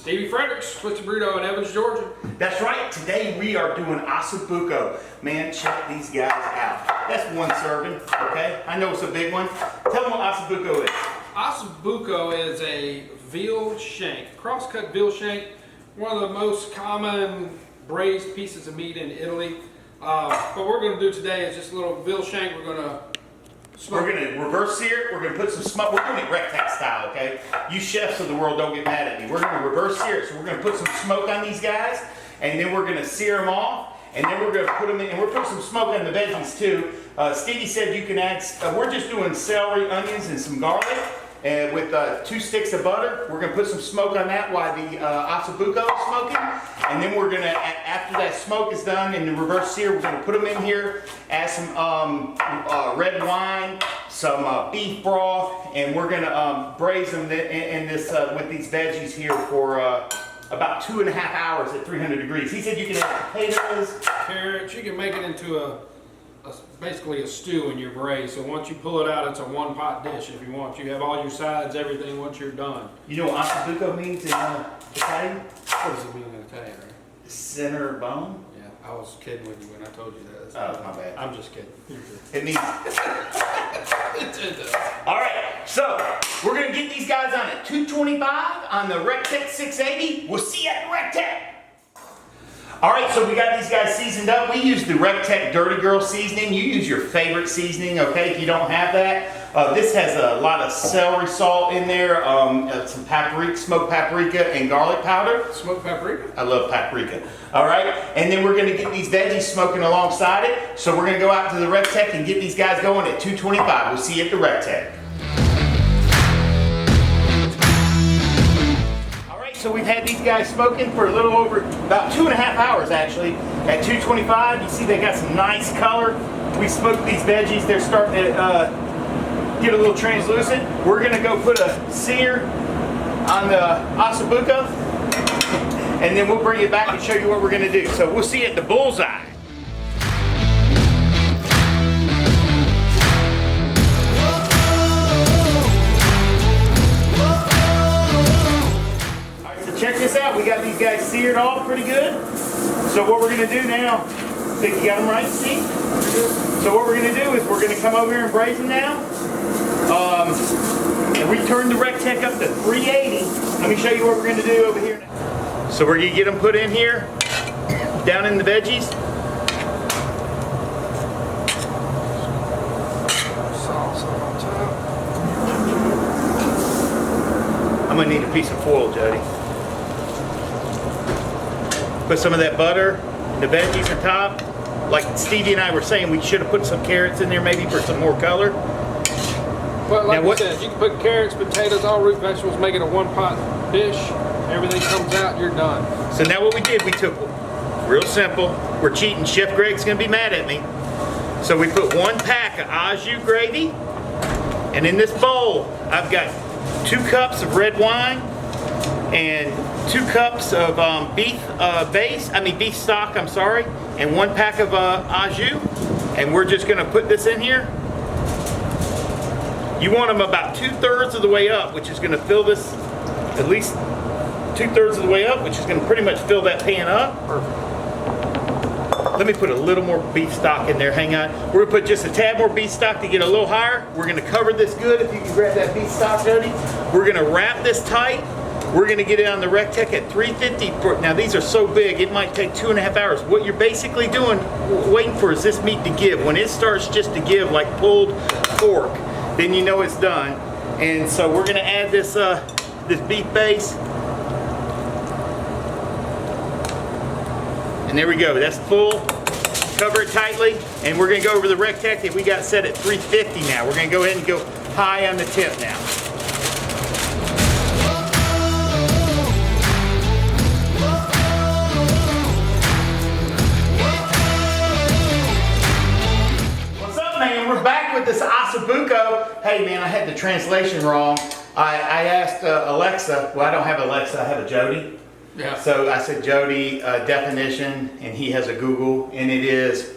Stevie Fredericks, Twisted Burrito in Evans, Georgia. That's right. Today we are doing Osso Buco. Man, check these guys out. That's one serving, okay? I know it's a big one. Tell them what Osso Buco is. Osso Buco is a veal shank, cross-cut veal shank, one of the most common braised pieces of meat in Italy. What we're going to do today is just a little veal shank. We're going to reverse sear it. We're going to put some smoke. We're doing it rectangle style, okay? You chefs of the world, don't get mad at me. We're going to reverse sear it. So we're going to put some smoke on these guys, and then we're going to sear them off, and then we're going to put them in, and we're putting some smoke on the veggies too. Stevie said you can add, we're just doing celery, onions, and some garlic. And with 2 sticks of butter, we're going to put some smoke on that while the Osso Buco is smoking. And then we're going to, after that smoke is done in the reverse sear, we're going to put them in here, add some red wine, some beef broth, and we're going to braise them in this with these veggies here for about 2.5 hours at 300 degrees. He said you can add potatoes, carrots. You can make it into basically a stew in your braise. So once you pull it out, it's a one-pot dish if you want. You have all your sides, everything once you're done. You know what Osso Buco means in Italian? What does it mean in Italian? Center bone? Yeah, I was kidding with you when I told you that. Oh, my bad. I'm just kidding. It means... All right, so we're going to get these guys on at 225 on the RT-B380 680. We'll see you at the RT-B. All right, so we got these guys seasoned up. We use the RT-B Durty Gurl seasoning. You use your favorite seasoning, okay, if you don't have that. This has a lot of celery salt in there, some paprika, smoked paprika, and garlic powder. Smoked paprika? I love paprika. All right, and then we're going to get these veggies smoking alongside it. So we're going to go out to the RT-B and get these guys going at 225. We'll see you at the RT-B. So we've had these guys smoking for a little over about 2.5 hours actually at 225. You see they got some nice color. We smoked these veggies. They're starting to get a little translucent. We're going to go put a sear on the Osso Buco, and then we'll bring it back and show you what we're going to do. So we'll see you at the Bullseye. Check this out, we got these guys seared off pretty good. So what we're gonna do now, think you got them right, Steve? So what we're gonna do is we're gonna come over here and braise them now. And we turn the RT-B up to 380. Let me show you what we're gonna do over here now. So we're gonna get them put in here, down in the veggies. Sauce on top. I'm gonna need a piece of foil, Jody. Put some of that butter, the veggies on top. Like Stevie and I were saying, we should have put some carrots in there maybe for some more color. Well, like I said, you can put carrots, potatoes, all root vegetables, make it a one-pot dish. Everything comes out, you're done. So now what we did, we took, real simple, we're cheating, Chef Greg's gonna be mad at me. So we put 1 pack of au jus gravy, and in this bowl, I've got 2 cups of red wine, and 2 cups of beef stock, I'm sorry, and 1 pack of au jus, and we're just gonna put this in here. You want them about 2/3 of the way up, which is gonna fill this, at least 2/3 of the way up, which is gonna pretty much fill that pan up. Perfect. Let me put a little more beef stock in there, hang on. We're gonna put just a tad more beef stock to get a little higher. We're gonna cover this good, if you can grab that beef stock, Jody. We're gonna wrap this tight. We're gonna get it on the RT-B at 350. Now these are so big, it might take 2.5 hours. What you're basically doing, waiting for is this meat to give. When it starts just to give like pulled pork, then you know it's done. And so we're gonna add this, this beef base. And there we go, that's full. Cover it tightly, and we're gonna go over the RT-B that we got set at 350 now. We're gonna go ahead and go high on the tip now. We're back with this Osso Buco. Hey man, I had the translation wrong. I asked Alexa, well I don't have Alexa, I have a Jody. Yeah. So I said Jody, definition, and he has a Google, and it is,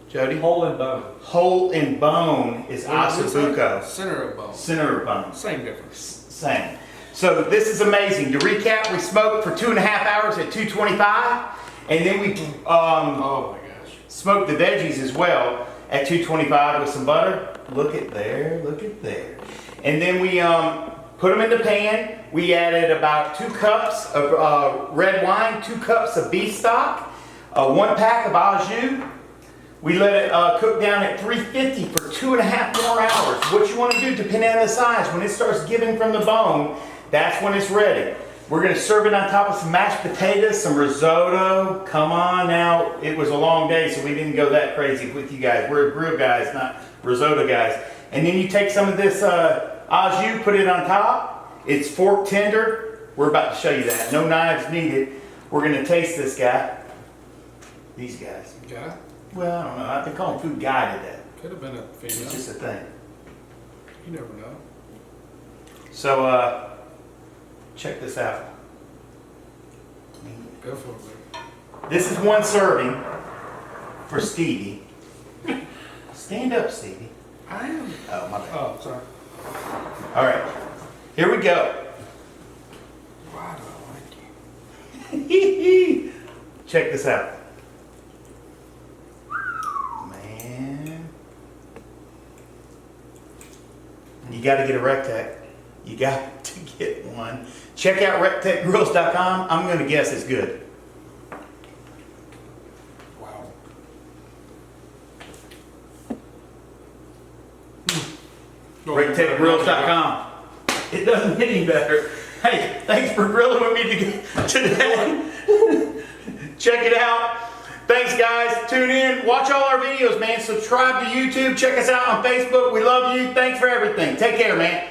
Jody? Hole in bone. Hole in bone is Osso Buco. Center of bone. Center of bone. Same difference. Same. So this is amazing. To recap, we smoked for 2.5 hours at 225, and then we Oh my gosh. smoked the veggies as well at 225 with some butter. Look at there, look at there. And then we put them in the pan. We added about 2 cups of red wine, 2 cups of beef stock, 1 pack of au jus. We let it cook down at 350 for 2.5 more hours. What you want to do, depending on the size, when it starts giving from the bone, that's when it's ready. We're going to serve it on top of some mashed potatoes, some risotto. Come on now. It was a long day, so we didn't go that crazy with you guys. We're grill guys, not risotto guys. And then you take some of this au jus, put it on top. It's fork tender. We're about to show you that. No knives needed. We're going to taste this guy. These guys. Yeah. Well, I don't know. I've been calling food guy today. Could have been a It's female. just a thing. You never know. So, check this out. Go for it. This is 1 serving for Stevie. Stand up, Stevie. I am. Oh, my bad. Oh, sorry. All right, here we go. Why do I like you? Check this out. Man. You got to get a RT-B380. You got to get one. Check out rectechgrills.com. I'm going to guess it's good. Wow. RT-Grills.com. It doesn't get any better. Hey, thanks for grilling with me today. Check it out. Thanks, guys. Tune in. Watch all our videos, man. Subscribe to YouTube. Check us out on Facebook. We love you. Thanks for everything. Take care, man.